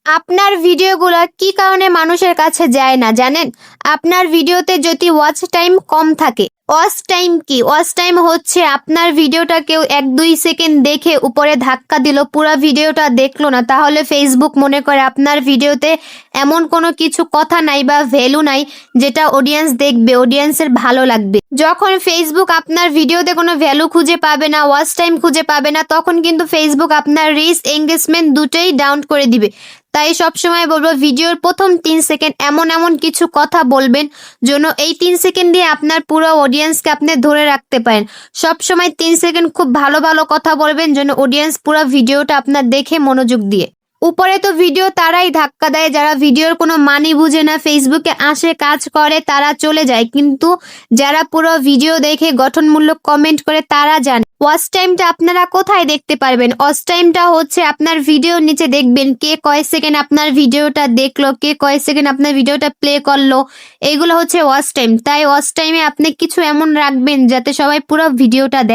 আপনার ভিডিওগুলো কি কারণে মানুষের কাছে যায় না জানেন? আপনার ভিডিওতে যদি ওয়াচ টাইম কম থাকে। ওয়াচ টাইম কি? ওয়াচ টাইম হচ্ছে আপনার ভিডিওটা কেউ 1-2 সেকেন্ড দেখে উপরে ধাক্কা দিল, পুরো ভিডিওটা দেখলো না, তাহলে ফেসবুক মনে করে আপনার ভিডিওতে এমন কোনো কিছু কথা নাই বা ভ্যালু নাই যেটা অডিয়েন্স দেখবে, অডিয়েন্সের ভালো লাগবে। যখন ফেসবুক আপনার ভিডিওতে কোনো ভ্যালু খুঁজে পাবে না, ওয়াচ টাইম খুঁজে পাবে না, তখন কিন্তু ফেসবুক আপনার রিচ এঙ্গেজমেন্ট দুটোই ডাউন করে দিবে। তাই সবসময় বলবো ভিডিওর প্রথম 3 সেকেন্ড এমন এমন কিছু কথা বলবেন যেন এই 3 সেকেন্ড দিয়ে আপনার পুরো অডিয়েন্সকে আপনি ধরে রাখতে পারেন। সবসময় 3 সেকেন্ড খুব ভালো ভালো কথা বলবেন যেন অডিয়েন্স পুরো ভিডিওটা আপনার দেখে মনোযোগ দিয়ে। উপরে তো ভিডিও তারাই ধাক্কা দেয় যারা ভিডিওর কোনো মানি বুঝে না, ফেসবুকে আসে কাজ করে তারা চলে যায়, কিন্তু যারা পুরো ভিডিও দেখে গঠনমূলক কমেন্ট করে তারা জানে। ওয়াচ টাইমটা আপনারা কোথায় দেখতে পারবেন? ওয়াচ টাইমটা হচ্ছে আপনার ভিডিওর নিচে দেখবেন কে কয় সেকেন্ড আপনার ভিডিওটা দেখলো, কে কয় সেকেন্ড আপনার ভিডিওটা প্লে করলো, এইগুলো হচ্ছে ওয়াচ টাইম। তাই ওয়াচ টাইমে আপনি কিছু এমন রাখবেন যাতে সবাই পুরো ভিডিওটা দেখে।